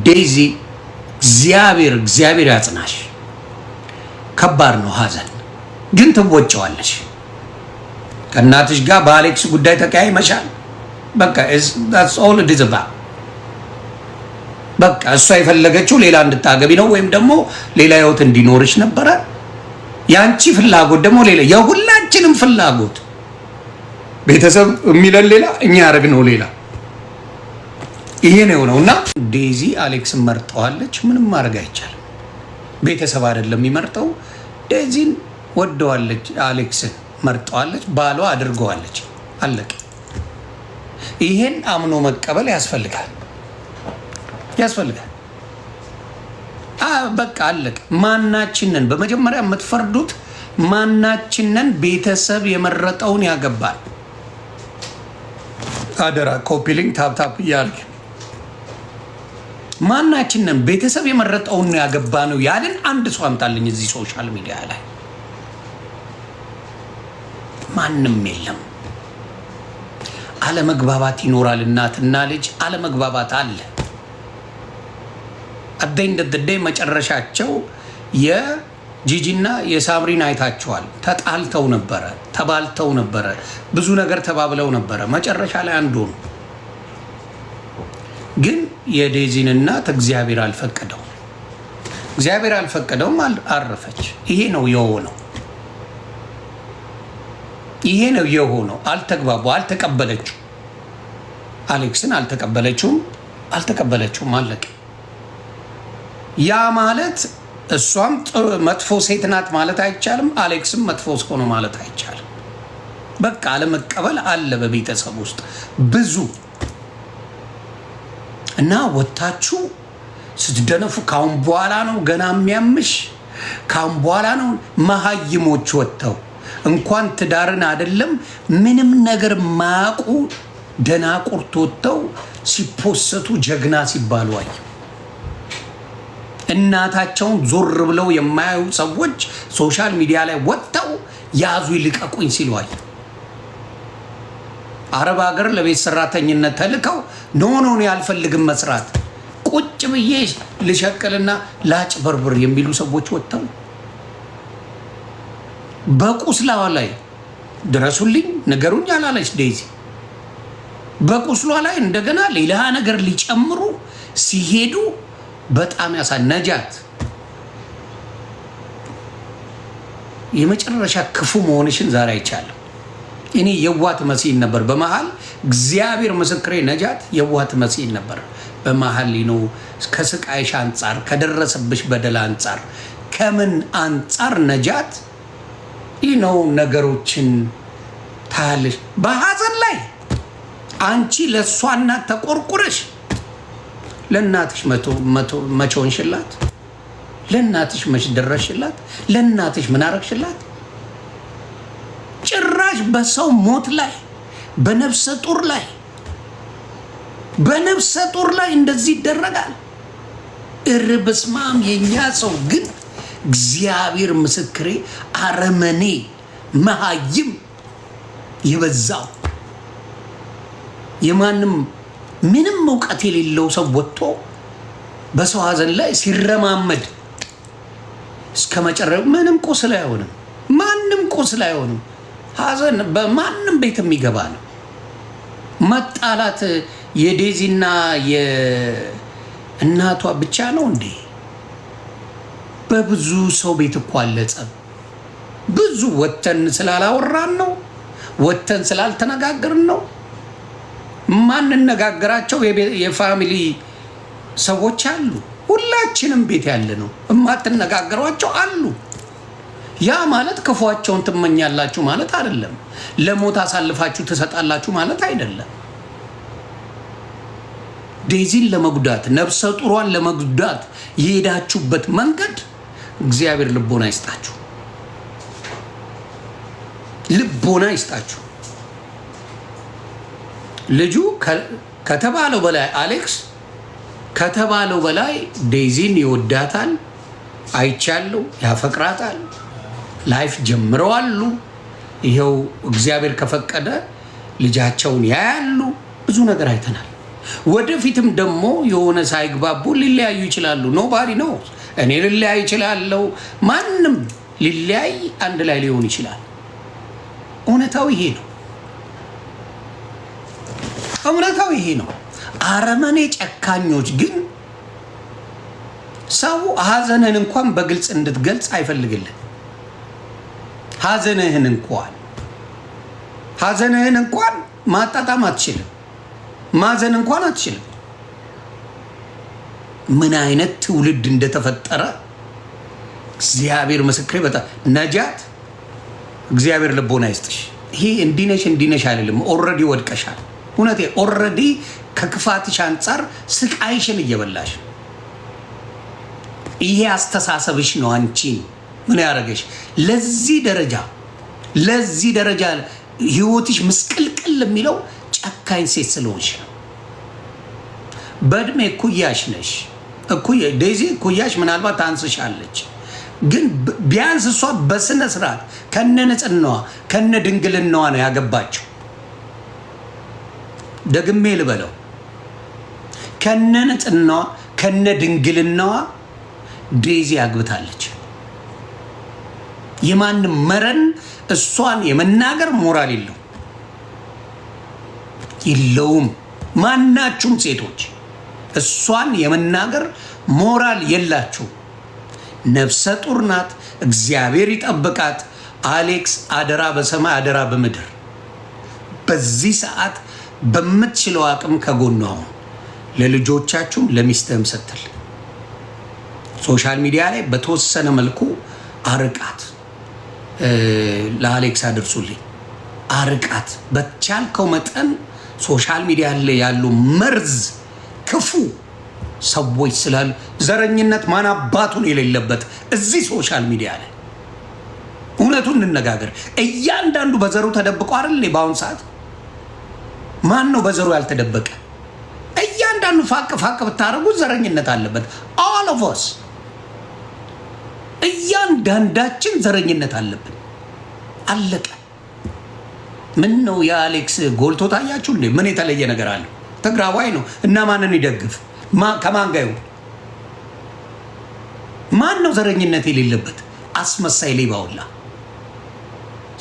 ዴዚ እግዚአብሔር ያጽናሽ። ከባድ ነው ሀዘን፣ ግን ትወጪዋለሽ። ከእናትሽ ጋር በአሌክስ ጉዳይ ተቀያይመሻል። በቃ that's all it is about። በቃ እሷ የፈለገችው ሌላ እንድታገቢ ነው፣ ወይም ደግሞ ሌላ ህይወት እንዲኖርሽ ነበረ። ያንቺ ፍላጎት ደግሞ ሌላ፣ የሁላችንም ፍላጎት ቤተሰብ የሚለን ሌላ፣ እኛ ያደረግነው ሌላ። ይሄ ነው የሆነውና ዴዚ አሌክስን መርጠዋለች። ምንም ማድረግ አይቻልም። ቤተሰብ አይደለም የሚመርጠው። ዴዚን ወደዋለች፣ አሌክስን መርጠዋለች፣ ባሏ አድርገዋለች። አለቀ። ይሄን አምኖ መቀበል ያስፈልጋል። በቃ አለቀ። ማናችንን በመጀመሪያ የምትፈርዱት ማናችንን ቤተሰብ የመረጠውን ያገባል። አደራ ኮፒ ሊንክ ታፕ እያልክ ማናችንን ቤተሰብ የመረጠውን ነው ያገባ ነው ያልን አንድ ሰው አምጣልኝ እዚህ ሶሻል ሚዲያ ላይ። ማንም የለም። አለመግባባት ይኖራል። እናትና ልጅ አለመግባባት አለ። አደኝ ደደደ መጨረሻቸው የጂጂና የሳምሪን አይታቸዋል። ተጣልተው ነበረ፣ ተባልተው ነበረ፣ ብዙ ነገር ተባብለው ነበረ። መጨረሻ ላይ አንዱ ነው። ግን የዴዚን እናት እግዚአብሔር አልፈቀደውም፣ አረፈች። ይሄ ነው የሆነው። አልተግባቡ፣ አልተቀበለችው። አሌክስን አልተቀበለችውም። አለቀ። ያ ማለት እሷም መጥፎ ሴት ናት ማለት አይቻልም። አሌክስም መጥፎ ሰው ነው ማለት አይቻልም። በቃ አለመቀበል አለ በቤተሰብ ውስጥ ብዙ እና ወታችሁ ስትደነፉ ካሁን በኋላ ነው ገና የሚያምሽ። ካሁን በኋላ ነው መሀይሞች ወጥተው እንኳን ትዳርን አይደለም ምንም ነገር ማያውቁ ደናቁርት ወጥተው ሲፖሰቱ ጀግና ሲባሉ አይ እናታቸውን ዞር ብለው የማያዩ ሰዎች ሶሻል ሚዲያ ላይ ወጥተው ያዙ ይልቀቁኝ ሲሉ አይ አረብ ሀገር ለቤት ሰራተኝነት ተልከው ኖ ያልፈልግም መስራት ቁጭ ብዬ ልሸቅልና ላጭ በርብር የሚሉ ሰዎች ወጥተው በቁስላዋ ላይ ድረሱልኝ ነገሩኝ አላለች ዴዚ። በቁስሏ ላይ እንደገና ሌላ ነገር ሊጨምሩ ሲሄዱ በጣም ነጃት የመጨረሻ ክፉ መሆንሽን ዛሬ አይቻለሁ። እኔ የዋት መስይን ነበር በመሃል እግዚአብሔር ምስክሬ። ነጃት የዋት መስይን ነበር በመሃል ነው። ከስቃይሽ አንጻር ከደረሰብሽ በደል አንጻር ከምን አንጻር ነጃት ነው ነገሮችን ታያለሽ። በሐዘን ላይ አንቺ ለሷ እናት ተቆርቁረሽ ለእናትሽ መቾን ሽላት፣ ለእናትሽ መች ደረሽላት፣ ለእናትሽ ምን አረግሽላት? ጭራሽ በሰው ሞት ላይ በነፍሰ ጡር ላይ እንደዚህ ይደረጋል። በስማም የኛ ሰው ግን እግዚአብሔር ምስክሬ አረመኔ መሃይም የበዛው የማንም ምንም እውቀት የሌለው ሰው ወጥቶ በሰው ሀዘን ላይ ሲረማመድ እስከ መጨረሻው ምንም ቁስል አይሆንም። ሀዘን በማንም ቤት የሚገባ ነው። መጣላት የዴዚና የእናቷ ብቻ ነው እንዴ? በብዙ ሰው ቤት እኮ አለ ጸብ። ብዙ ወተን ስላላወራን ነው፣ ወተን ስላልተነጋገርን ነው። ማንነጋገራቸው የፋሚሊ ሰዎች አሉ። ሁላችንም ቤት ያለ ነው። የማትነጋገሯቸው አሉ። ያ ማለት ክፉአቸውን ትመኛላችሁ ማለት አይደለም። ለሞት አሳልፋችሁ ትሰጣላችሁ ማለት አይደለም። ዴዚን ለመጉዳት ነፍሰ ጡሯን ለመጉዳት የሄዳችሁበት መንገድ እግዚአብሔር ልቦና ይስጣችሁ። ልጁ ከተባለው በላይ አሌክስ ከተባለው በላይ ዴዚን ይወዳታል። አይቻለሁ፣ ያፈቅራታል። ላይፍ ጀምረዋሉ። ይሄው እግዚአብሔር ከፈቀደ ልጃቸውን ያያሉ። ብዙ ነገር አይተናል። ወደፊትም ደግሞ የሆነ ሳይግባቡ ሊለያዩ ይችላሉ። ኖባዲ ነው። እኔ ሊለያይ ይችላል፣ ማንም ሊለያይ አንድ ላይ ሊሆን ይችላል። እውነታው ይሄ ነው። እውነታው ይሄ ነው። አረመኔ ጨካኞች ግን ሰው ሀዘንህን እንኳን በግልጽ እንድትገልጽ አይፈልግልህ። ሀዘንህን እንኳን ማጣጣም አትችልም። ማዘን እንኳን አትችልም። ምን አይነት ትውልድ እንደተፈጠረ እግዚአብሔር ምስክሬ። በጣም ነጃት፣ እግዚአብሔር ልቦና ይስጥሽ። ይሄ እንዲነሽ አይደለም። ኦልሬዲ ወድቀሻል። እውነቴ ኦልሬዲ ከክፋትሽ አንጻር ስቃይሽን እየበላሽ። ይሄ አስተሳሰብሽ ነው አንቺን ምን ያደረገሽ ለዚህ ደረጃ ህይወትሽ ምስቅልቅል የሚለው ጨካኝ ሴት ስለሆንሽ ነው። በእድሜ እኩያሽ ነሽ። ዴዚ እኩያሽ ምናልባት ታንስሻለች፣ ግን ቢያንስ እሷ በስነ ስርዓት ከነ ንጽህናዋ ከነ ድንግልናዋ ነው ያገባችው። ደግሜ ልበለው፣ ከነ ንጽህናዋ ከነ ድንግልናዋ ዴዚ አግብታለች። የማንም መረን እሷን የመናገር ሞራል የለውም። ማናችሁም ሴቶች እሷን የመናገር ሞራል የላችሁ። ነፍሰ ጡር ናት። እግዚአብሔር ይጠብቃት። አሌክስ አደራ በሰማይ አደራ በምድር በዚህ ሰዓት በምትችለው አቅም ከጎኗ አሁን ለልጆቻችሁም ለሚስትህም ስትል ሶሻል ሚዲያ ላይ በተወሰነ መልኩ አርቃት። ለአሌክስ አድርሱልኝ። አርቃት በቻልከው መጠን። ሶሻል ሚዲያ ላይ ያሉ መርዝ ክፉ ሰዎች ስላሉ ዘረኝነት ማን አባቱን የሌለበት እዚህ ሶሻል ሚዲያ ላይ እውነቱን እንነጋገር። እያንዳንዱ በዘሩ ተደብቆ አይደል? በአሁን ሰዓት ማን ነው በዘሩ ያልተደበቀ? እያንዳንዱ ፋቅ ብታደርጉት ዘረኝነት አለበት። all of us እያንዳንዳችን ዘረኝነት አለብን። አለቀ። ምን ነው የአሌክስ ጎልቶ ታያችሁ እንዴ? ምን የተለየ ነገር አለው? ትግራዋይ ነው እና ማንን ይደግፍ? ከማን ጋር ይሁን? ማን ነው ዘረኝነት የሌለበት? አስመሳይ ሌባውላ።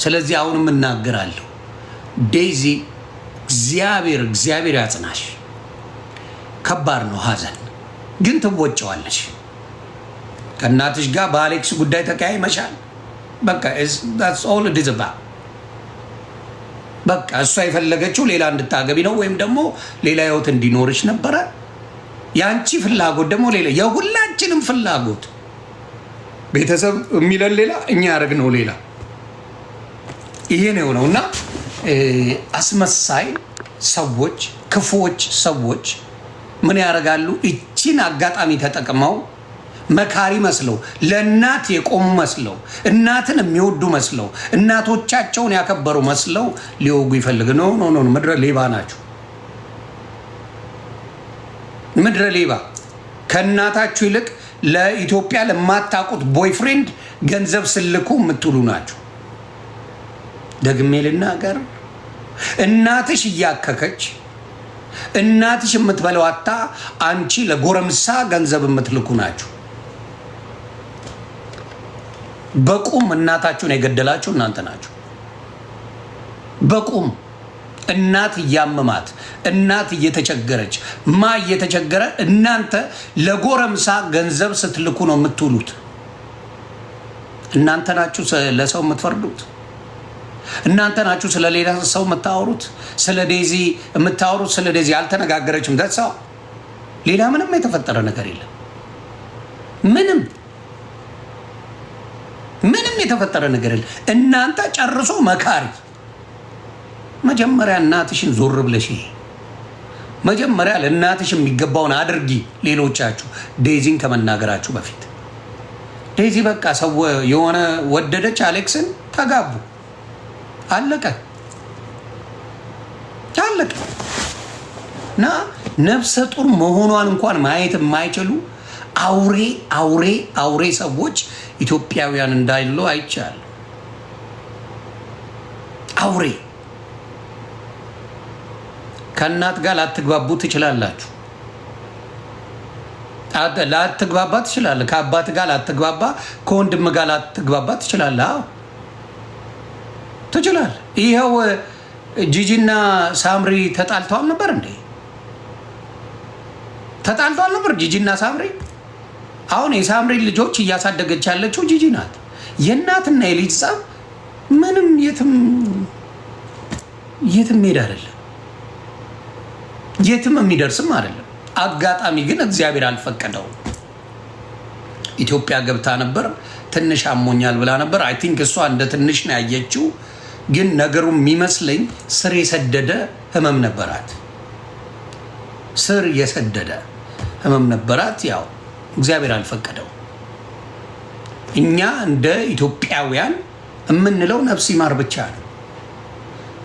ስለዚህ አሁንም እናገራለሁ፣ ዴዚ እግዚአብሔር ያጽናሽ። ከባድ ነው ሀዘን፣ ግን ትወጪዋለሽ። ከእናትሽ ጋር በአሌክስ ጉዳይ ተቀያይመሻል። በቃ that's all it is about። በቃ እሷ የፈለገችው ሌላ እንድታገቢ ነው፣ ወይም ደግሞ ሌላ ህይወት እንዲኖርሽ ነበረ። ያንቺ ፍላጎት ደግሞ ሌላ፣ የሁላችንም ፍላጎት። ቤተሰብ የሚለን ሌላ፣ እኛ ያደረግነው ሌላ። ይሄ ነው የሆነው እና አስመሳይ ሰዎች፣ ክፉዎች ሰዎች ምን ያደርጋሉ? እቺን አጋጣሚ ተጠቅመው መካሪ መስለው፣ ለእናት የቆሙ መስለው፣ እናትን የሚወዱ መስለው፣ እናቶቻቸውን ያከበሩ መስለው ሊወጉ ይፈልግ ነው። ምድረ ሌባ ናቸው። ምድረ ሌባ። ከእናታችሁ ይልቅ ለኢትዮጵያ ለማታውቁት ቦይፍሬንድ ገንዘብ ስልኩ የምትውሉ ናቸው። ደግሜ ልናገር፣ እናትሽ እያከከች እናትሽ የምትበለው አታ አንቺ ለጎረምሳ ገንዘብ የምትልኩ ናቸው። በቁም እናታችሁን የገደላችሁ እናንተ ናችሁ። በቁም እናት እያመማት እናት እየተቸገረች እየተቸገረ እናንተ ለጎረምሳ ገንዘብ ስትልኩ ነው የምትውሉት። እናንተ ናችሁ ለሰው የምትፈርዱት። እናንተ ናችሁ ስለ ሌላ ሰው የምታወሩት። ስለ ዴዚ የምታወሩት። ስለ ዴዚ አልተነጋገረችም። ደሳው ሌላ ምንም የተፈጠረ ነገር የለም። ምንም የተፈጠረ ነገር የለም። እናንተ ጨርሶ መካሪ። መጀመሪያ እናትሽን ዞር ብለሽ መጀመሪያ ለእናትሽ የሚገባውን አድርጊ። ሌሎቻችሁ ዴዚን ከመናገራችሁ በፊት ዴዚ በቃ ሰው የሆነ ወደደች አሌክስን፣ ተጋቡ፣ አለቀ። እና ነፍሰ ጡር መሆኗን እንኳን ማየት የማይችሉ አውሬ ሰዎች ኢትዮጵያውያን እንዳይሉ አይቻል። ከእናት ጋር ላትግባቡ ትችላላችሁ። ላትግባባ ትችላለህ። ከአባት ጋር ላትግባባ፣ ከወንድም ጋር ላትግባባ ትችላለህ። አዎ ትችላለህ። ይኸው ጂጂና ሳምሪ ተጣልተዋል ነበር እንዴ? ተጣልተዋል ነበር ጂጂና ሳምሪ። አሁን የሳምሪ ልጆች እያሳደገች ያለችው ጂጂ ናት። የእናትና የልጅ ጸብ ምንም የትም ሄድ አይደለም፣ የትም የሚደርስም አይደለም። አጋጣሚ ግን እግዚአብሔር አልፈቀደው። ኢትዮጵያ ገብታ ነበር፣ ትንሽ አሞኛል ብላ ነበር። አይ ቲንክ እሷ እንደ ትንሽ ነው ያየችው፣ ግን ነገሩ የሚመስለኝ ስር የሰደደ ህመም ነበራት። ስር የሰደደ ህመም ነበራት። ያው እግዚአብሔር አልፈቀደው። እኛ እንደ ኢትዮጵያውያን የምንለው ነፍስ ይማር ብቻ ነው።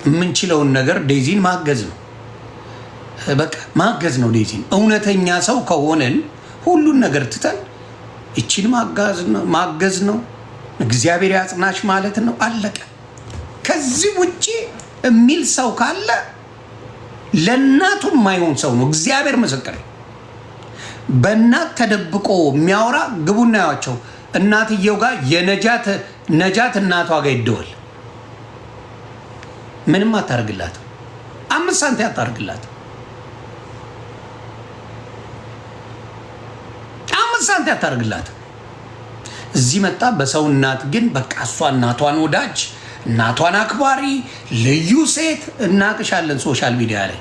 የምንችለውን ነገር ዴዚን ማገዝ ነው። በቃ ማገዝ ነው ዴዚን። እውነተኛ ሰው ከሆነን ሁሉን ነገር ትተን እቺን ማገዝ ነው። እግዚአብሔር ያጽናሽ ማለት ነው። አለቀ። ከዚህ ውጪ የሚል ሰው ካለ ለእናቱ የማይሆን ሰው ነው። እግዚአብሔር ምስክር። በእናት ተደብቆ የሚያወራ ግቡና ያዋቸው እናትየው ጋር ነጃት እናቷ ጋር ይደወል። ምንም አታርግላት፣ 5 ሳንቲም አታርግላት፣ 5 ሳንቲም አታርግላት። እዚህ መጣ በሰው እናት ግን በቃ እሷ እናቷን ወዳጅ፣ እናቷን አክባሪ፣ ልዩ ሴት እናቅሻለን። ሶሻል ሚዲያ ላይ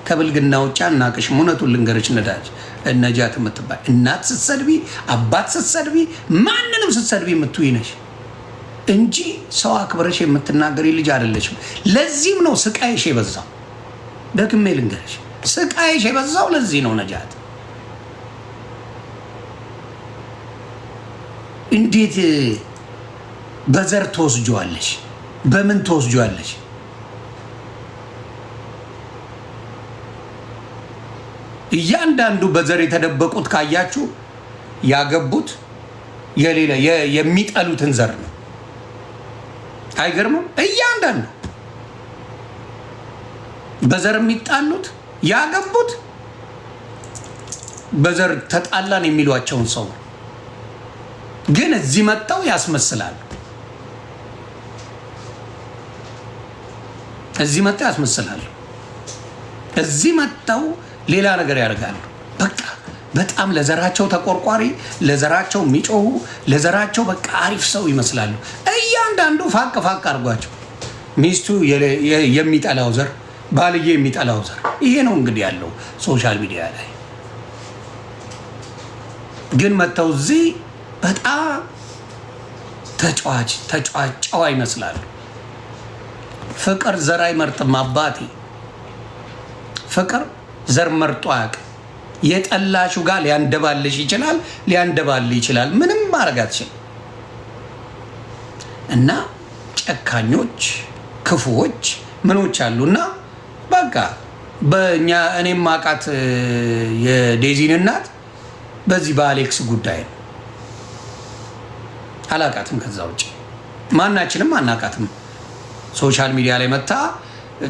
ከብልግና ውጭ እናቅሽም። እውነቱን ልንገርሽ ነጃት የምትባል እናት ስትሰድቢ፣ አባት ስትሰድቢ፣ ማንንም ስትሰድቢ የምትውይ ነሽ እንጂ ሰው አክብረሽ የምትናገሪ ልጅ አይደለሽም። ለዚህም ነው ስቃይሽ የበዛው። ደግሜ ልንገርሽ ስቃይሽ የበዛው ለዚህ ነው ነጃት። እንዴት በዘር ተወስጇለሽ? በምን ተወስጇለሽ? እያንዳንዱ በዘር የተደበቁት ካያችሁ ያገቡት የሌላ የሚጠሉትን ዘር ነው። አይገርምም? እያንዳንዱ በዘር የሚጣሉት ያገቡት በዘር ተጣላን የሚሏቸውን ሰው ግን እዚህ መጣው ያስመስላሉ። እዚህ መጣው ያስመስላሉ። እዚህ መጣው ሌላ ነገር ያደርጋሉ። በቃ በጣም ለዘራቸው ተቆርቋሪ፣ ለዘራቸው የሚጮሁ፣ ለዘራቸው በቃ አሪፍ ሰው ይመስላሉ። እያንዳንዱ ፋቅ አድርጓቸው። ሚስቱ የሚጠላው ዘር፣ ባልዬ የሚጠላው ዘር። ይሄ ነው እንግዲህ ያለው ሶሻል ሚዲያ ላይ። ግን መጥተው እዚህ በጣም ተጫዋች ጨዋ ይመስላሉ። ፍቅር ዘር አይመርጥም አባቴ። ፍቅር ዘር መርጦ አያውቅም። የጠላሹ ጋር ሊያንደባልሽ ይችላል፣ ሊያንደባልሽ ይችላል። ምንም ማድረግ አትችልም። እና ጨካኞች ክፉዎች ምኖች አሉና በቃ በእኛ እኔም ማቃት የዴዚን እናት በዚህ በአሌክስ ጉዳይ ነው። አላቃትም። ከዛ ውጭ ማናችንም አናቃትም። ሶሻል ሚዲያ ላይ መታ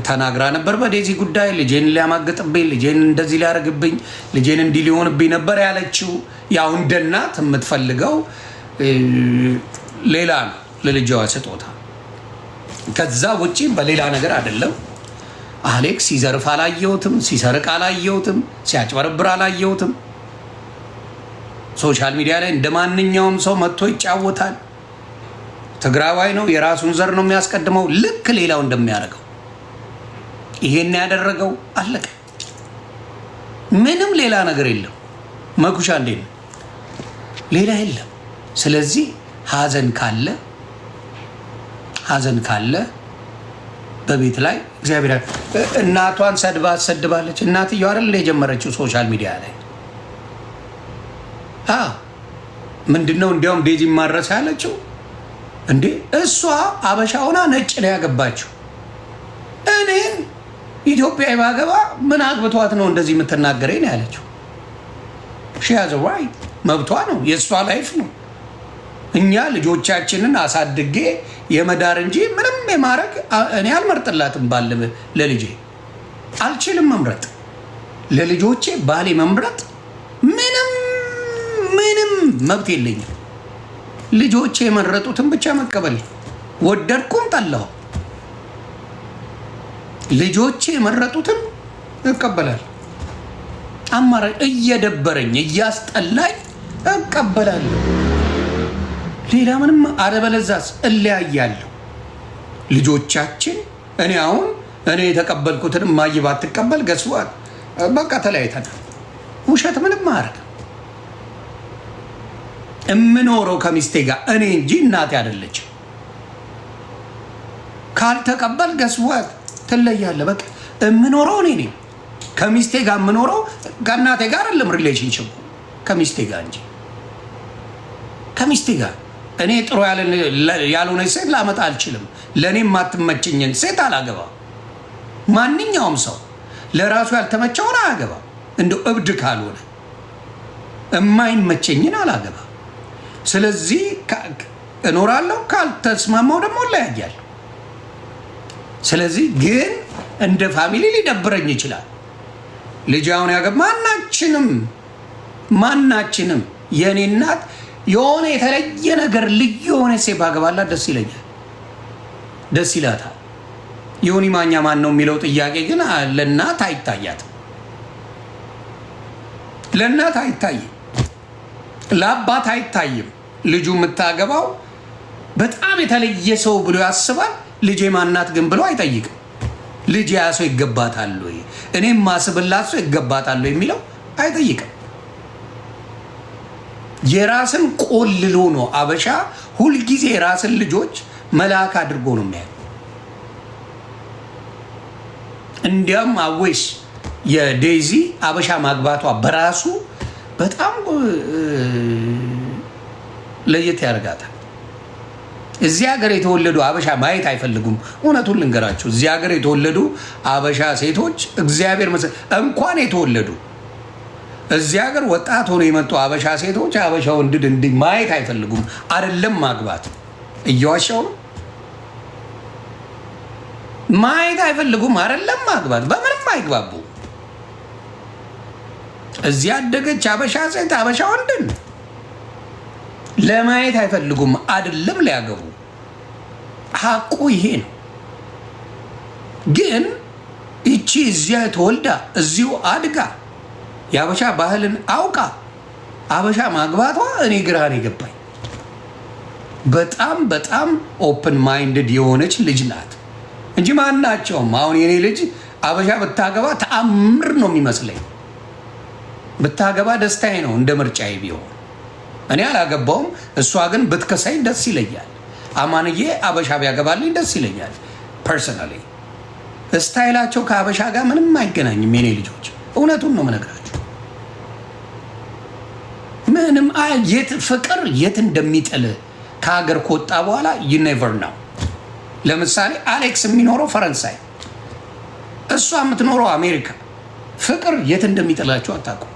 ተናግራ ነበር በዴዚ ጉዳይ። ልጄን ሊያማግጥብኝ፣ ልጄን እንደዚህ ሊያደርግብኝ፣ ልጄን እንዲህ ሊሆንብኝ ነበር ያለችው። ያው እንደ እናት የምትፈልገው ሌላ ነው ለልጇ ስጦታ። ከዛ ውጪ በሌላ ነገር አይደለም። አሌክስ ሲዘርፍ አላየሁትም፣ ሲሰርቅ አላየሁትም፣ ሲያጭበረብር አላየሁትም። ሶሻል ሚዲያ ላይ እንደ ማንኛውም ሰው መጥቶ ይጫወታል። ትግራዋይ ነው፣ የራሱን ዘር ነው የሚያስቀድመው፣ ልክ ሌላው እንደሚያደርገው ይሄን ያደረገው አለቀ። ምንም ሌላ ነገር የለም። መኩሻ እንዴ ነው? ሌላ የለም። ስለዚህ ሀዘን ካለ በቤት ላይ እግዚአብሔር እናቷን ሰድባለች። እናትየው አይደል የጀመረችው ሶሻል ሚዲያ ላይ ምንድነው? እንዲያውም ዴዚ ማድረስ ያለችው እንዴ እሷ አበሻ ሆና ነጭ ነው ያገባችው። እኔን ኢትዮጵያዊ ባገባ ምን አግብቷት ነው እንደዚህ የምትናገረኝ ነው ያለችው። ሺያዘ ዋይ መብቷ ነው፣ የእሷ ላይፍ ነው። እኛ ልጆቻችንን አሳድጌ የመዳር እንጂ ምንም የማድረግ እኔ አልመርጥላትም። ባለ ለልጄ አልችልም መምረጥ። ለልጆቼ ባሌ መምረጥ ምንም መብት የለኝም። ልጆቼ የመረጡትን ብቻ መቀበል፣ ወደድኩም ጠላሁ ልጆቼ የመረጡትን እቀበላለሁ። አማራጭ እየደበረኝ እያስጠላኝ እቀበላለሁ። ሌላ ምንም አለበለዛስ እለያያለሁ። ልጆቻችን እኔ የተቀበልኩትን እማዬ ባትቀበል ገስዋት በቃ ተለያይተናል። ውሸት ምንም ማረግ እምኖረው ከሚስቴ ጋር እኔ እንጂ እናቴ አይደለች። ካልተቀበል ገስዋት ትለያለህ። በቃ እምኖረው እኔ ነኝ። ከሚስቴ ጋር እምኖረው ከእናቴ ጋር አይደለም ሪሌሽንሽፕ ከሚስቴ ጋር እንጂ ከሚስቴ ጋር እኔ ጥሩ ያልሆነች ሴት ላመጣ አልችልም። ለእኔ የማትመቸኝን ሴት አላገባ። ማንኛውም ሰው ለራሱ ያልተመቸውን አያገባ። እንደው እብድ ካልሆነ የማይመቸኝን አላገባ። ስለዚህ እኖራለሁ፣ ካልተስማማው ደግሞ እለያያለሁ። ስለዚህ ግን እንደ ፋሚሊ ሊደብረኝ ይችላል። ልጅ አሁን ያገባ ማናችንም የእኔ እናት የሆነ የተለየ ነገር ልዩ የሆነ ሴት ባገባላት ደስ ይለኛል፣ ደስ ይላታል። ዮኒ ማኛ ማን ነው የሚለው ጥያቄ ግን ለእናት አይታያትም። ለእናት አይታይም፣ ለአባት አይታይም። ልጁ የምታገባው በጣም የተለየ ሰው ብሎ ያስባል። ልጄ ማናት ግን ብሎ አይጠይቅም። ልጅ ያ ሰው ይገባታል ወይ እኔም ማስብላት ሰው ይገባታል የሚለው አይጠይቅም። የራስን ቆልሎ ነው አበሻ ሁልጊዜ የራስን ልጆች መልአክ አድርጎ ነው የሚያየው። እንዲያም አዌሽ የዴዚ አበሻ ማግባቷ በራሱ በጣም ለየት ያደርጋታል። እዚህ ሀገር የተወለዱ አበሻ ማየት አይፈልጉም። እውነቱን ልንገራቸው፣ እዚህ ሀገር የተወለዱ አበሻ ሴቶች እግዚአብሔር እንኳን የተወለዱ እዚህ ሀገር ወጣት ሆኖ የመጡ አበሻ ሴቶች አበሻ ወንድ እንዲህ ማየት አይፈልጉም። አይደለም ማግባት፣ እየዋሻው ነው። ማየት አይፈልጉም። አይደለም ማግባት፣ በምንም አይግባቡ። እዚህ ያደገች አበሻ ሴት አበሻ ወንድን ለማየት አይፈልጉም። አይደለም ሊያገቡ። ሀቁ ይሄ ነው። ግን እቺ እዚያ ተወልዳ እዚሁ አድጋ የአበሻ ባህልን አውቃ አበሻ ማግባቷ እኔ ግራን የገባኝ። በጣም ኦፕን ማይንድድ የሆነች ልጅ ናት እንጂ ማናቸውም አሁን የኔ ልጅ አበሻ ብታገባ ተአምር ነው የሚመስለኝ። ብታገባ ደስታዬ ነው እንደ ምርጫዬ ቢሆን። እኔ አላገባውም። እሷ ግን ብትከሳኝ ደስ ይለኛል። አማንዬ አበሻ ቢያገባልኝ ደስ ይለኛል። ፐርሰናሊ ስታይላቸው ከአበሻ ጋር ምንም አይገናኝም የኔ ልጆች። እውነቱን ነው የምነግራቸው። ምንም ፍቅር የት እንደሚጥል ከሀገር ከወጣ በኋላ ዩኔቨር ነው። ለምሳሌ አሌክስ የሚኖረው ፈረንሳይ፣ እሷ የምትኖረው አሜሪካ። ፍቅር የት እንደሚጥላቸው አታውቁም።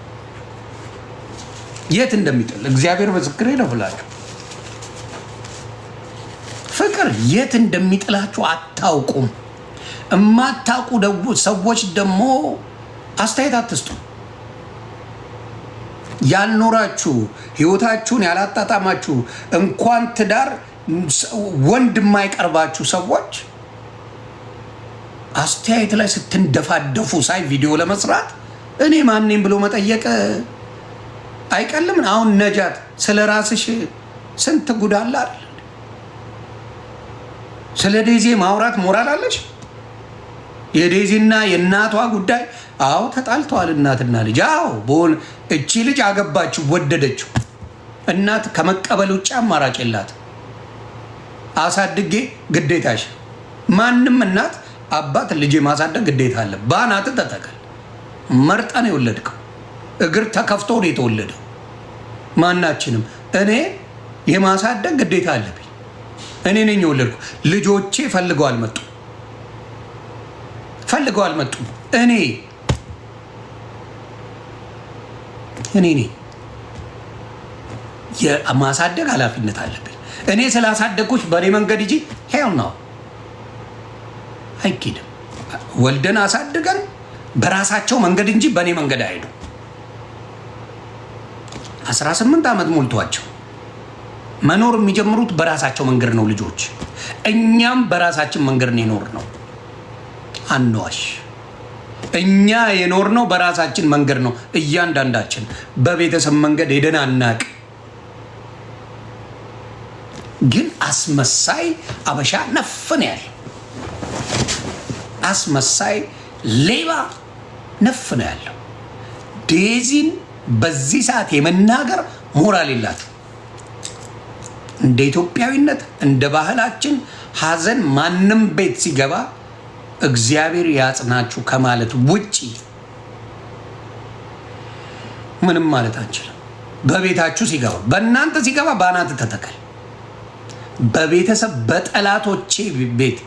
የት እንደሚጥል እግዚአብሔር ምስክሬ ነው ብላችሁ ፍቅር የት እንደሚጥላችሁ አታውቁም። እማታውቁ ሰዎች ደግሞ አስተያየት አትስጡ። ያልኖራችሁ ህይወታችሁን ያላጣጣማችሁ እንኳን ትዳር ወንድ የማይቀርባችሁ ሰዎች አስተያየት ላይ ስትንደፋደፉ ሳይ ቪዲዮ ለመስራት እኔ ማንኔም ብሎ መጠየቅ አይቀልም። አሁን ነጃት ስለ ራስሽ ስንት ጉዳላ አይደል? ስለ ዴዚ ማውራት ሞራል አለሽ? የዴዚና የእናቷ ጉዳይ አዎ ተጣልተዋል። እናትና ልጅ አዎ በሆነ እቺ ልጅ አገባችሁ ወደደችው። እናት ከመቀበል ውጭ አማራጭ የላት። አሳድጌ ግዴታሽ። ማንም እናት አባት ልጅ ማሳደግ ግዴታ አለ። ባናት ተተከል መርጠን የወለድከው እግር ተከፍቶ ነው የተወለደው። ማናችንም እኔ የማሳደግ ግዴታ አለብኝ። እኔ ነኝ የወለድኩ። ልጆቼ ፈልገው አልመጡም። እኔ ነኝ የማሳደግ ኃላፊነት አለብኝ። እኔ ስላሳደግኩሽ በእኔ መንገድ እንጂ ሄው ነው አይኪድም። ወልደን አሳድገን በራሳቸው መንገድ እንጂ በእኔ መንገድ አይሄዱ። 18 ዓመት ሞልቷቸው መኖር የሚጀምሩት በራሳቸው መንገድ ነው ልጆች። እኛም በራሳችን መንገድ ነው የኖርነው። አንዋሽ። እኛ የኖርነው በራሳችን መንገድ ነው። እያንዳንዳችን በቤተሰብ መንገድ ሄደን አናቅ። ግን አስመሳይ አበሻ ነፍን ያለ አስመሳይ ሌባ ነፍን ያለው ዴዚን በዚህ ሰዓት የመናገር ሞራል የላችሁ። እንደ ኢትዮጵያዊነት እንደ ባህላችን ሀዘን ማንም ቤት ሲገባ እግዚአብሔር ያጽናችሁ ከማለት ውጪ ምንም ማለት አንችልም። በቤታችሁ ሲገባ በእናንተ ሲገባ በአናት ተተከል። በቤተሰብ በጠላቶቼ ቤት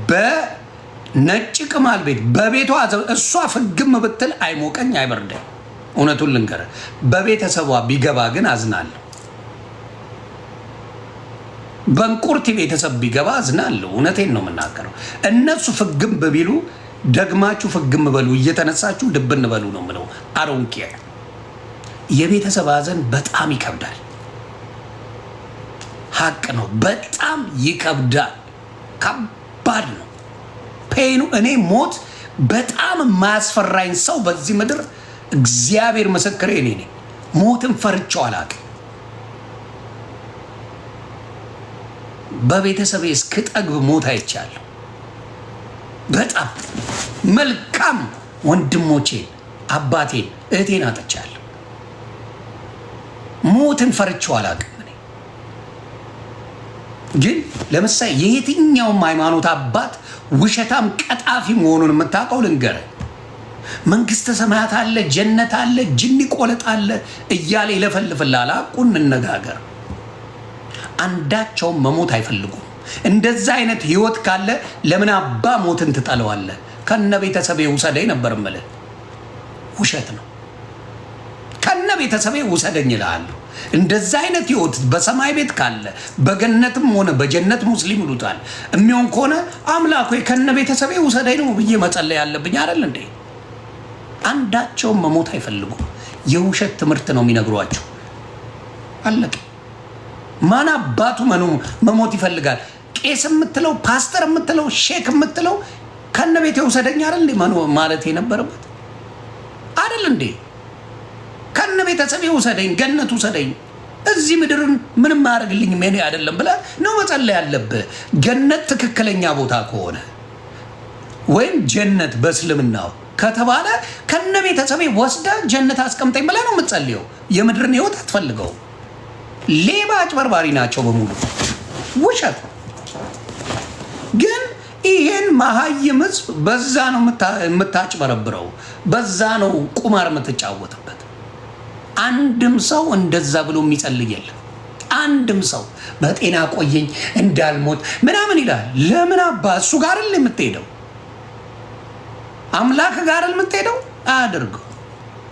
በነጭ ቅማል ቤት በቤቷ እሷ ፍግም ብትል አይሞቀኝ አይበርደኝ። እውነቱን ልንገር፣ በቤተሰቧ ቢገባ ግን አዝናለሁ። በእንቁርቲ ቤተሰብ ቢገባ አዝናለሁ። እውነቴን ነው የምናገረው። እነሱ ፍግም በቢሉ ደግማችሁ ፍግም በሉ፣ እየተነሳችሁ ድብን በሉ ነው የምለው። አሮንቄ የቤተሰብ ሀዘን በጣም ይከብዳል። ሀቅ ነው። በጣም ይከብዳል። ከባድ ነው ፔኑ። እኔ ሞት በጣም የማያስፈራኝ ሰው በዚህ ምድር እግዚአብሔር ምስክሬ እኔ ነኝ። ሞትን ፈርቼው አላውቅም። በቤተሰቤ እስክጠግብ ሞት አይቻለሁ። በጣም መልካም ወንድሞቼን፣ አባቴን፣ እህቴን አጥቻለሁ። ሞትን ፈርቼው አላውቅም። እኔ ግን ለምሳሌ የየትኛውም ሃይማኖት አባት ውሸታም ቀጣፊ መሆኑን የምታውቀው ልንገርህ። መንግስተ ሰማያት አለ፣ ጀነት አለ፣ ጅኒ ቆለጥ አለ እያለ ይለፈልፍላል። አቁን እንነጋገር። አንዳቸውም መሞት አይፈልጉም። እንደዛ አይነት ህይወት ካለ ለምን አባ ሞትን ትጠለዋለህ? ከነ ቤተሰቤ ውሰደኝ ነበር እምልህ። ውሸት ነው። ከነ ቤተሰቤ ውሰደኝ እልሃለሁ። እንደዛ አይነት ህይወት በሰማይ ቤት ካለ በገነትም ሆነ በጀነት ሙስሊም ይሉታል የሚሆን ከሆነ አምላክ ሆይ ከነ ቤተሰቤ ውሰደኝ ነው ብዬ መጸለይ ያለብኝ አይደል እንዴ? አንዳቸውም መሞት አይፈልጉም። የውሸት ትምህርት ነው የሚነግሯቸው። አለቀ። ማን አባቱ መሞት ይፈልጋል? ቄስ የምትለው ፓስተር የምትለው ሼክ የምትለው ከነ ቤቴ ውሰደኝ አይደል ማለት የነበረበት አይደል እንዴ? ከነ ቤተሰቤ ውሰደኝ፣ ገነት ውሰደኝ፣ እዚህ ምድርን ምንም አያደርግልኝም እኔ አይደለም ብለህ ነው መጸለይ ያለብህ። ገነት ትክክለኛ ቦታ ከሆነ ወይም ጀነት በእስልምናው ከተባለ ከነ ቤተሰቤ ወስደ ጀነት አስቀምጠኝ ብለህ ነው የምትጸልየው። የምድርን ህይወት አትፈልገው። ሌባ አጭበርባሪ ናቸው በሙሉ ውሸት። ግን ይሄን መሀይም ህዝብ በዛ ነው የምታጭበረብረው፣ በዛ ነው ቁማር የምትጫወትበት። አንድም ሰው እንደዛ ብሎ የሚጸልይ የለም። አንድም ሰው በጤና ቆየኝ እንዳልሞት ምናምን ይላል። ለምን አባ እሱ ጋር አይደል የምትሄደው? አምላክ ጋር አይደል የምትሄደው? አያደርገው።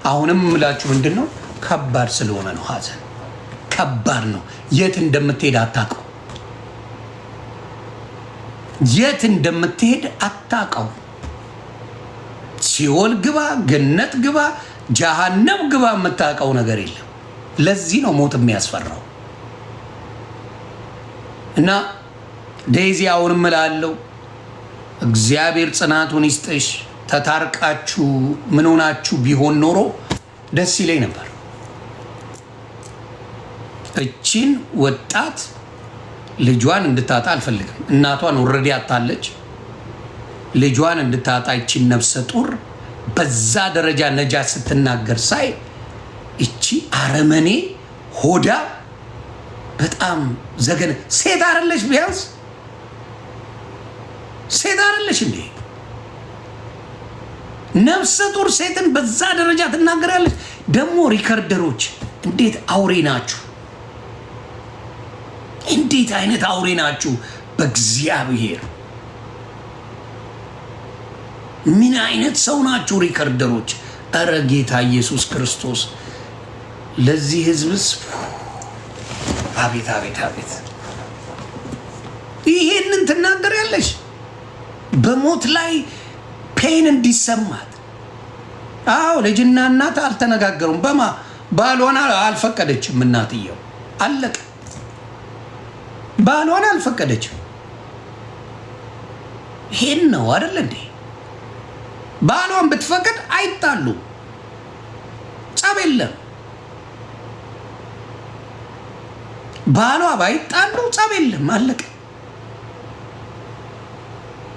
አሁንም የምላችሁ ምንድነው? ከባድ ስለሆነ ነው ሀዘን ከባድ ነው። የት እንደምትሄድ አታውቀው። የት እንደምትሄድ አታውቀው። ሲኦል ግባ፣ ገነት ግባ፣ ጀሃነም ግባ የምታውቀው ነገር የለም። ለዚህ ነው ሞት የሚያስፈራው። እና ዴዚ አሁንም እላለሁ እግዚአብሔር ጽናቱን ይስጥሽ። ተታርቃችሁ ምን ሆናችሁ ቢሆን ኖሮ ደስ ይለኝ ነበር። እቺን ወጣት ልጇን እንድታጣ አልፈልግም። እናቷን ወረዲ አጣለች። ልጇን እንድታጣ እቺን ነፍሰ ጡር በዛ ደረጃ ነጃ ስትናገር ሳይ እቺ አረመኔ ሆዳ በጣም ዘገነ። ሴት አይደለሽ? ቢያንስ ሴት አይደለሽ እንዴ? ነፍሰ ጡር ሴትን በዛ ደረጃ ትናገራለች። ደግሞ ሪከርደሮች እንዴት አውሬ ናችሁ! እንዴት አይነት አውሬ ናችሁ! በእግዚአብሔር ምን አይነት ሰው ናችሁ ሪከርደሮች! እረ ጌታ ኢየሱስ ክርስቶስ ለዚህ ህዝብስ አቤት አቤት አቤት! ይሄንን ትናገሪያለሽ? በሞት ላይ ፔን እንዲሰማት አዎ ልጅና እናት አልተነጋገሩም። ባሏን አልፈቀደችም እናትየው። አለቀ። ባሏን አልፈቀደችም። ይሄን ነው አይደል እንዴ? ባሏን ብትፈቅድ አይጣሉ፣ ጸብ የለም። ባሏ ባይጣሉ ጸብ የለም። አለቀ።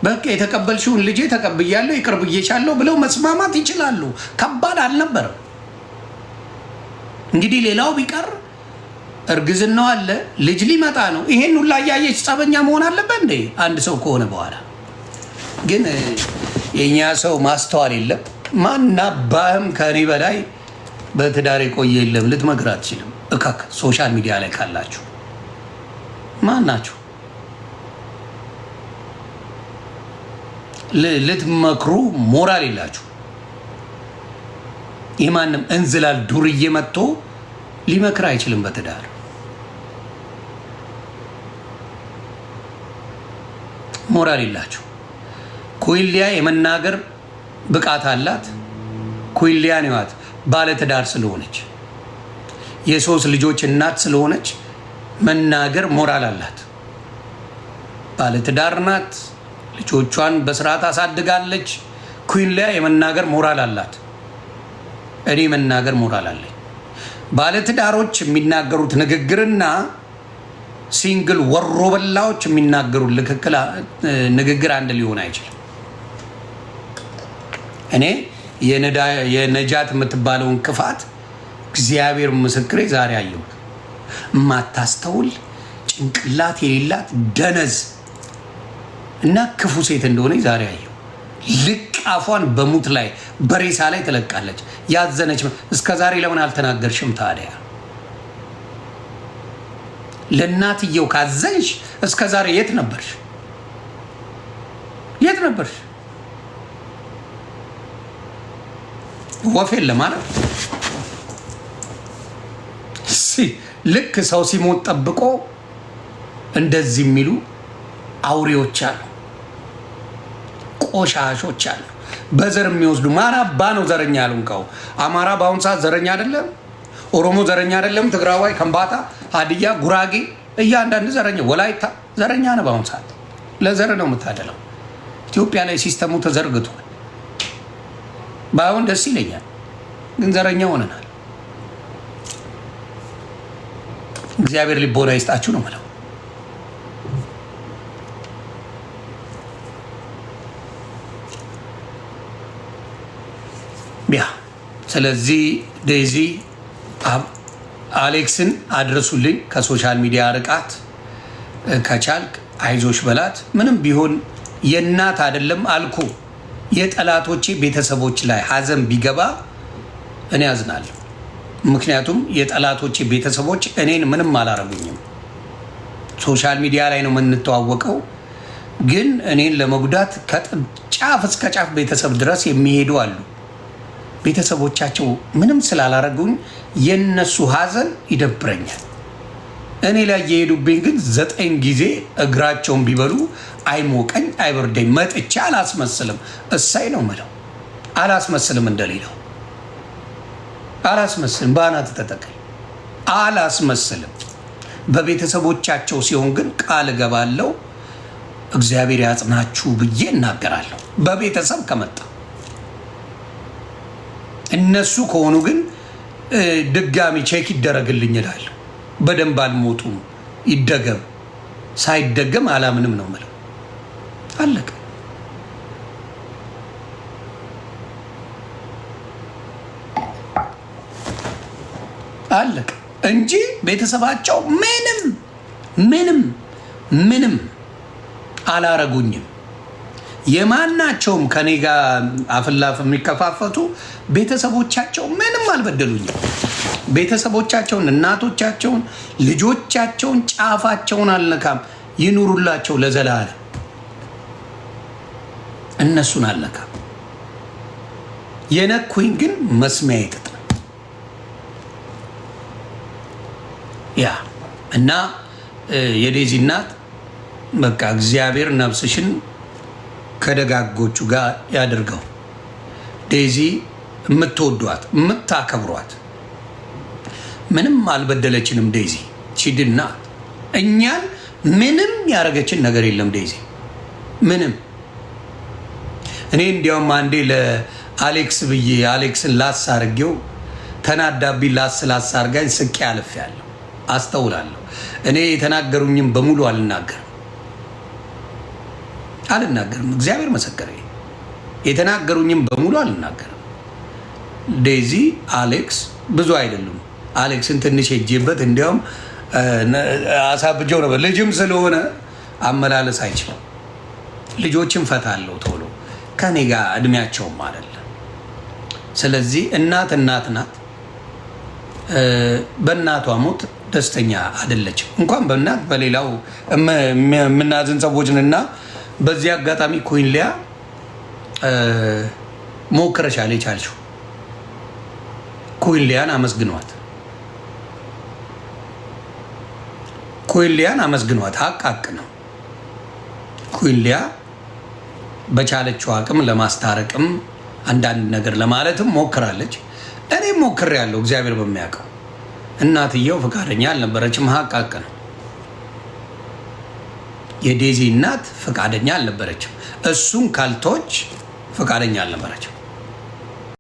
በቃ የተቀበልሽውን ልጄ ተቀብያለሁ ይቅር ብዬሻለሁ ብለው መስማማት ይችላሉ። ከባድ አልነበረም። እንግዲህ ሌላው ቢቀር እርግዝናው አለ፣ ልጅ ሊመጣ ነው። ይሄን ሁላ እያየች ጸበኛ መሆን አለበት እንዴ አንድ ሰው ከሆነ በኋላ? ግን የኛ ሰው ማስተዋል የለም። ማናባህም ከኔ በላይ በትዳር የቆየ የለም። ልትመክር አትችልም። እካክ ሶሻል ሚዲያ ላይ ካላችሁ ማን ናችሁ? ልትመክሩ ሞራል የላችሁ። የማንም እንዝላል ዱርዬ መጥቶ ሊመክር አይችልም በትዳር። ሞራል የላችሁ። ኩይሊያ የመናገር ብቃት አላት። ኩይሊያ ነዋት ባለትዳር ስለሆነች የሶስት ልጆች እናት ስለሆነች መናገር ሞራል አላት። ባለትዳር ናት። ልጆቿን በስርዓት አሳድጋለች። ኩይሊያ የመናገር ሞራል አላት። እኔ መናገር ሞራል አለኝ። ባለትዳሮች የሚናገሩት ንግግርና ሲንግል ወሮ በላዎች የሚናገሩት ንግግር አንድ ሊሆን አይችልም። እኔ የነጃት የምትባለውን ክፋት እግዚአብሔር ምስክሬ ዛሬ አየሁት። ማታስተውል ጭንቅላት የሌላት ደነዝ እና ክፉ ሴት እንደሆነ ዛሬ አየሁ። ልቅ አፏን በሙት ላይ በሬሳ ላይ ትለቃለች። ያዘነች እስከ ዛሬ ለምን አልተናገርሽም ታዲያ? ለእናትየው ካዘንሽ እስከ ዛሬ የት ነበርሽ? የት ነበርሽ? ወፍ የለም ማለት ልክ ሰው ሲሞት ጠብቆ እንደዚህ የሚሉ አውሬዎች አሉ፣ ቆሻሾች አሉ። በዘር የሚወስዱ ማን አባ ነው ዘረኛ ያሉንቀው? አማራ በአሁኑ ሰዓት ዘረኛ አይደለም። ኦሮሞ ዘረኛ አይደለም። ትግራዋይ፣ ከምባታ፣ ሀዲያ፣ ጉራጌ እያንዳንዱ ዘረኛ፣ ወላይታ ዘረኛ ነው በአሁኑ ሰዓት። ለዘር ነው የምታደለው። ኢትዮጵያ ላይ ሲስተሙ ተዘርግቷል። ባይሆን ደስ ይለኛል፣ ግን ዘረኛ ሆነናል። እግዚአብሔር ልቦና ይስጣችሁ ነው የምለው። ያ ስለዚህ ዴዚ አሌክስን አድረሱልኝ። ከሶሻል ሚዲያ ርቃት፣ ከቻልክ አይዞሽ በላት። ምንም ቢሆን የእናት አይደለም አልኩ። የጠላቶቼ ቤተሰቦች ላይ ሀዘን ቢገባ እኔ አዝናለሁ። ምክንያቱም የጠላቶቼ ቤተሰቦች እኔን ምንም አላረጉኝም። ሶሻል ሚዲያ ላይ ነው የምንተዋወቀው፣ ግን እኔን ለመጉዳት ከጫፍ እስከ ጫፍ ቤተሰብ ድረስ የሚሄዱ አሉ። ቤተሰቦቻቸው ምንም ስላላረጉኝ የነሱ ሀዘን ይደብረኛል። እኔ ላይ የሄዱብኝ ግን 9 ጊዜ እግራቸውን ቢበሉ አይሞቀኝ አይበርደኝ። መጥቻ አላስመስልም። እሳይ ነው ምለው። አላስመስልም፣ እንደሌለው አላስመስልም። በአናት ተጠቀኝ አላስመስልም። በቤተሰቦቻቸው ሲሆን ግን ቃል እገባለሁ፣ እግዚአብሔር ያጽናችሁ ብዬ እናገራለሁ። በቤተሰብ ከመጣ እነሱ ከሆኑ ግን ድጋሚ ቼክ ይደረግልኝ እላለሁ። በደንብ አልሞቱም፣ ይደገም። ሳይደገም አላምንም ነው የምለው። አለቀ። አለቀ እንጂ ቤተሰባቸው ምንም አላረጉኝም። የማናቸውም ከኔ ጋር አፍላፍ የሚከፋፈቱ ቤተሰቦቻቸው ምንም አልበደሉኝም። ቤተሰቦቻቸውን፣ እናቶቻቸውን፣ ልጆቻቸውን ጫፋቸውን አልነካም። ይኑሩላቸው ለዘላለም። እነሱን አልነካም። የነኩኝ ግን መስሚያ ይጥጥ ነው። ያ እና የዴዚ እናት በቃ እግዚአብሔር ነፍስሽን ከደጋጎቹ ጋር ያድርገው። ዴዚ የምትወዷት የምታከብሯት ምንም አልበደለችንም። ዴዚ ቺድና እኛን ምንም ያደረገችን ነገር የለም ዴዚ ምንም። እኔ እንዲያውም አንዴ ለአሌክስ ብዬ አሌክስን ላስ አድርጌው ተናዳብኝ ላስ አድርጋኝ ስቄ አልፌያለሁ። አስተውላለሁ። እኔ የተናገሩኝም በሙሉ አልናገርም። እግዚአብሔር መሰከረ። የተናገሩኝም በሙሉ አልናገርም። ዴዚ አሌክስ ብዙ አይደሉም። አሌክስን ትንሽ ሄጄበት እንዲያውም አሳብጀው ነበር። ልጅም ስለሆነ አመላለስ አይችልም። ልጆችን ፈታለሁ ቶሎ ከኔ ጋር እድሜያቸውም አይደለም። ስለዚህ እናት ናት። በእናቷ ሞት ደስተኛ አይደለችም። እንኳን በእናት በሌላው የምናዝን ሰዎችንና በዚህ አጋጣሚ ኩዊን ሊያ ሞክረሻል የቻልሽው ኩዊን ሊያን አመስግኗት። ኩዊን ሊያን አመስግኗት። ሀቅ ነው። ኩዊን ሊያ በቻለችው አቅም ለማስታረቅም አንዳንድ ነገር ለማለትም ሞክራለች። እኔም ሞክሬያለሁ። እግዚአብሔር በሚያውቀው እናትየው ፈቃደኛ አልነበረችም። ሀቅ ነው። የዴዚ እናት ፈቃደኛ አልነበረችም። እሱን ካልቶች ፈቃደኛ አልነበረችም።